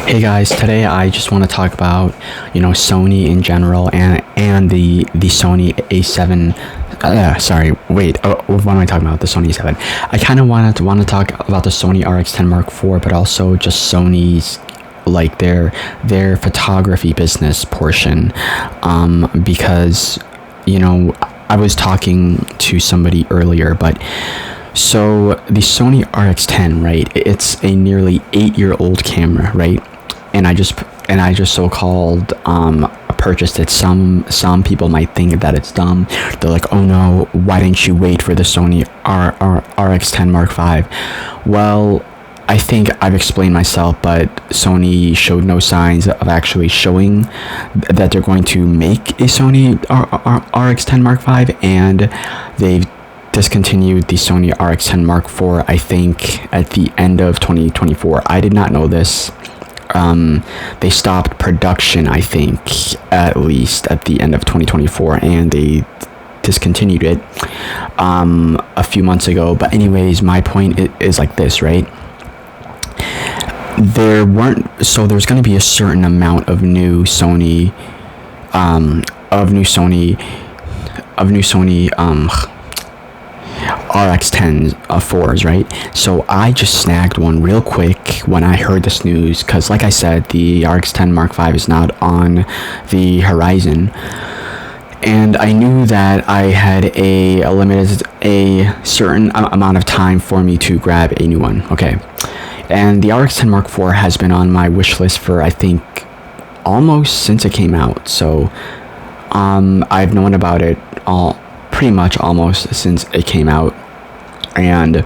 Hey guys, today I just want to talk about, Sony in general and the Sony A7. Sorry, wait. What am I talking about? The Sony A7. I kind of want to talk about the Sony RX10 Mark IV, but also just Sony's like their photography business portion, because I was talking to somebody earlier, but. So the Sony RX10, right? It's a nearly 8-year-old camera, right? And I just so-called purchased it. Some people might think that it's dumb. They're like, oh no, why didn't you wait for the Sony RX10 Mark V? Well, I think I've explained myself, but Sony showed no signs of actually showing that they're going to make a Sony RX10 Mark V, and they've discontinued the Sony RX10 Mark IV, I think, at the end of 2024. I did not know this. They stopped production, I think, at least at the end of 2024, and they discontinued it a few months ago. But anyways, my point is like this, right? There's going to be a certain amount of new Sony RX10 4s, right? So I just snagged one real quick when I heard this news, because like I said, the RX10 Mark V is not on the horizon, and I knew that I had a certain amount of time for me to grab a new one. Okay, and the RX10 Mark IV has been on my wish list for, I think, almost since it came out. So I've known about it pretty much almost since it came out, and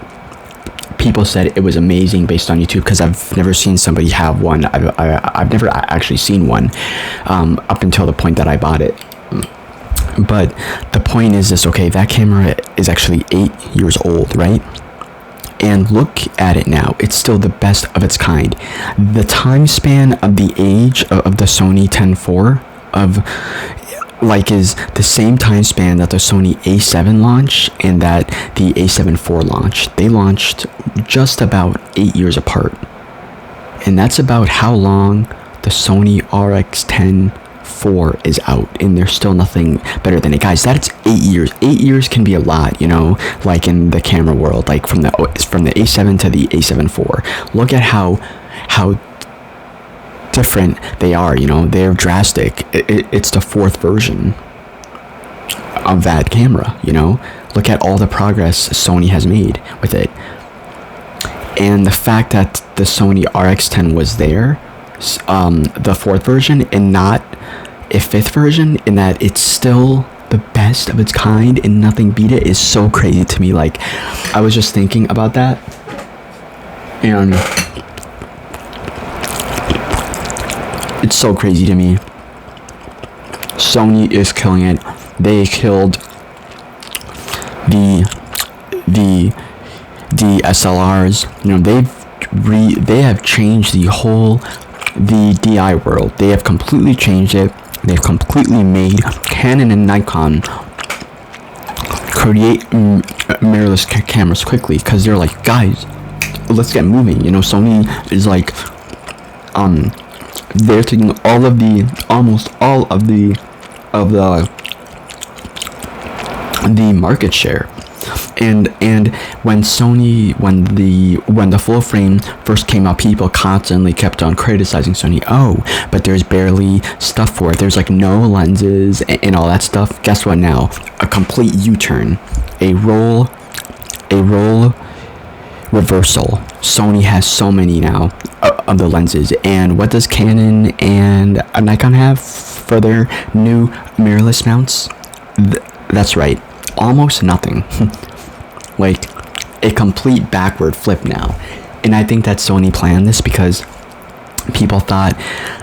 people said it was amazing based on YouTube, because I've never seen somebody have one. I've never actually seen one up until the point that I bought it. But the point is this, okay, that camera is actually 8 years old, right? And look at it now, it's still the best of its kind. The time span of the age of the Sony 10-4 is the same time span that the Sony A7 launched and that the A7 IV launched. They launched just about 8 years apart. And that's about how long the Sony RX10 IV is out, and there's still nothing better than it. Guys, that's 8 years. 8 years can be a lot, like in the camera world, like from the A7 to the A7 IV. Look at how different they are. They're drastic. It's the fourth version of that camera. Look at all the progress Sony has made with it, and the fact that the Sony RX10 was there, the fourth version, and not a fifth version, in that it's still the best of its kind and nothing beat it, is so crazy to me. Like, I was just thinking about that, and it's so crazy to me. Sony is killing it. They killed the DSLRs. They have changed the DI world. They have completely changed it. They've completely made Canon and Nikon create mirrorless cameras quickly, because they're like, guys, let's get moving. Sony is like, they're taking almost all of the market share. And when the full frame first came out, people constantly kept on criticizing Sony. Oh, but there's barely stuff for it. There's like no lenses and all that stuff. Guess what now? A complete U-turn, a role reversal. Sony has so many now of the lenses. And what does Canon and Nikon have for their new mirrorless mounts? That's right, almost nothing. Like a complete backward flip now. And I think that Sony planned this, because people thought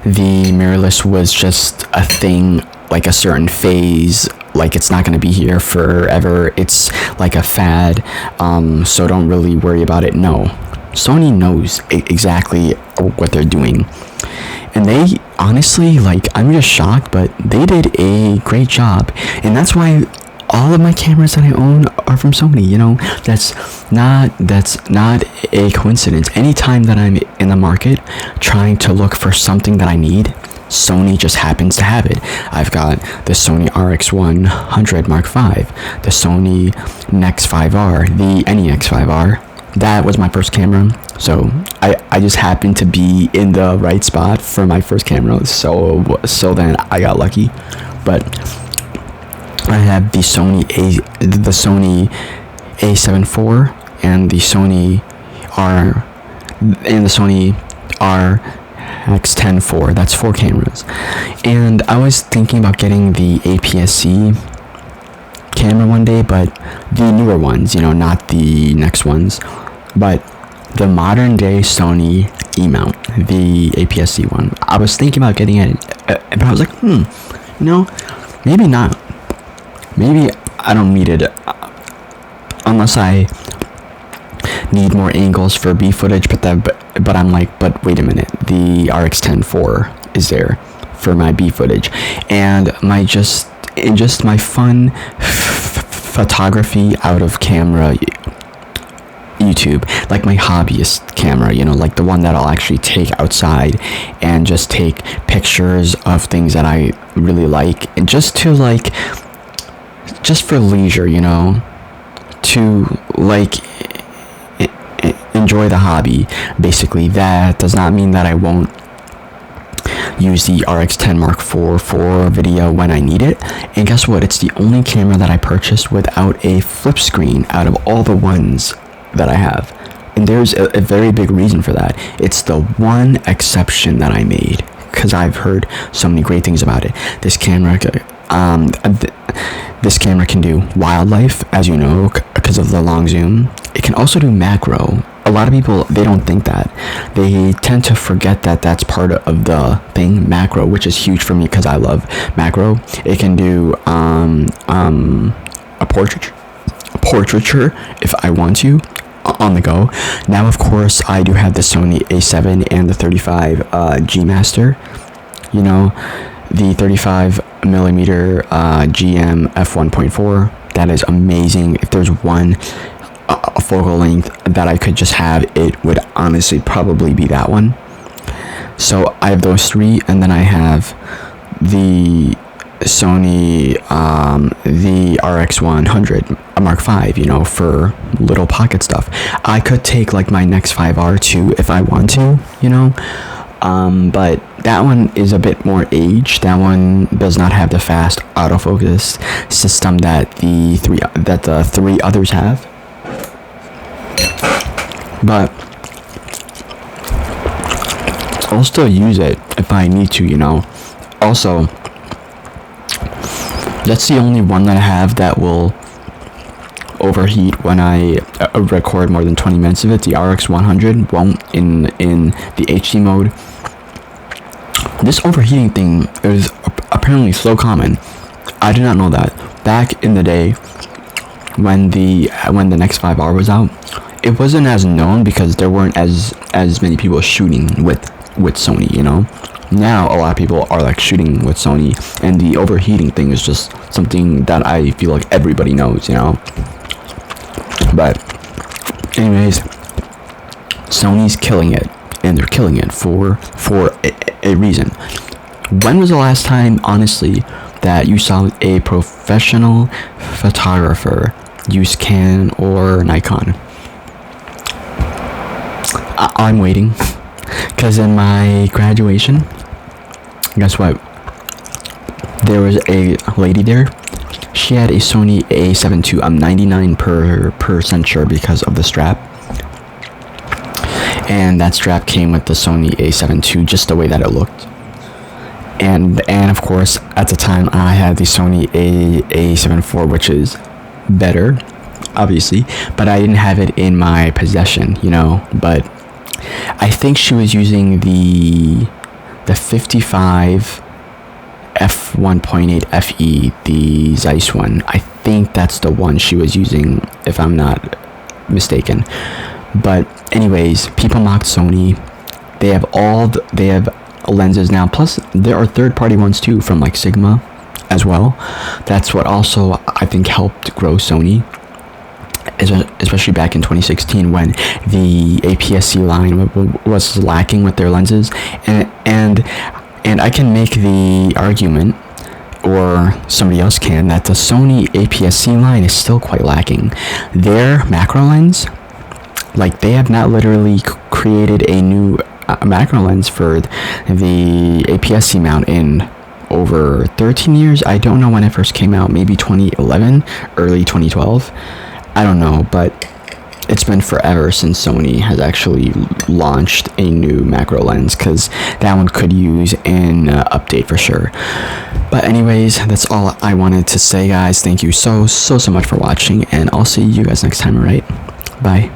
the mirrorless was just a thing, like a certain phase, like it's not going to be here forever, it's like a fad, so don't really worry about it. No, Sony knows exactly what they're doing, and they honestly, like, I'm just shocked, but they did a great job. And that's why all of my cameras that I own are from Sony. You know, that's not a coincidence. Anytime that I'm in the market trying to look for something that I need, Sony just happens to have it. I've got the Sony RX100 Mark V, the Sony NEX 5R, the NEX 5R. That was my first camera, so I just happened to be in the right spot for my first camera, so then I got lucky. But I have the Sony A7 IV and the Sony RX10 IV. That's 4 cameras, and I was thinking about getting the APS-C camera one day, but the newer ones, you know, not the next ones, but the modern day Sony E-mount, the APS-C one. I was thinking about getting it, but I was like, no, maybe not. Maybe I don't need it unless I need more angles for B footage. But I'm like, but wait a minute, the RX10 IV is there for my B footage, and my fun photography out of camera YouTube, like my hobbyist camera, you know, like the one that I'll actually take outside and just take pictures of things that I really like, and just for leisure, you know, to like enjoy the hobby. Basically, that does not mean that I won't use the RX10 Mark IV for video when I need it. And guess what? It's the only camera that I purchased without a flip screen out of all the ones that I have. And there's a very big reason for that. It's the one exception that I made, because I've heard so many great things about it. This camera can do wildlife, as you know, because of the long zoom. It can also do macro. A lot of people, they don't think that. They tend to forget that that's part of the thing, macro, which is huge for me because I love macro. It can do a portraiture if I want to, on the go. Now, of course, I do have the Sony A7 and the 35 G Master. You know, the 35mm GM f1.4. That is amazing. If there's one a focal length that I could just have, it would honestly probably be that one. So I have those 3, and then I have the Sony the RX100 Mark V, you know, for little pocket stuff. I could take like my NEX 5R too if I want to, you know, but that one is a bit more aged. That one does not have the fast autofocus system that the three others have. But I'll still use it if I need to, you know. Also, that's the only one that I have that will overheat when I record more than 20 minutes of it. The RX100 won't in the HD mode. This overheating thing is apparently so common. I did not know that. Back in the day, when the NEX 5R was out, it wasn't as known because there weren't as many people shooting with Sony, you know. Now a lot of people are like shooting with Sony, and the overheating thing is just something that I feel like everybody knows, you know. But anyways, Sony's killing it, and they're killing it for a reason. When was the last time, honestly, that you saw a professional photographer use Canon or Nikon? I'm waiting, because in my graduation, guess what? There was a lady there. She had a Sony A7 II. I'm 99% sure because of the strap. And that strap came with the Sony A7 II, just the way that it looked. And of course, at the time, I had the Sony A7 IV, which is better, obviously, but I didn't have it in my possession, you know. But I think she was using the 55 f1.8 FE, the Zeiss one. I think that's the one she was using, if I'm not mistaken. But anyways, people mocked Sony. They have lenses now, plus there are third-party ones too, from like Sigma. as well. That's what also I think helped grow Sony, especially back in 2016 when the APS-C line was lacking with their lenses. And I can make the argument, or somebody else can, that the Sony APS-C line is still quite lacking. Their macro lens, like, they have not literally created a new macro lens for the APS-C mount in over 13 years. I don't know when it first came out, maybe 2011, early 2012. I don't know, but it's been forever since Sony has actually launched a new macro lens, because that one could use an update for sure. But anyways, that's all I wanted to say, guys. Thank you so much for watching, and I'll see you guys next time. All right, bye.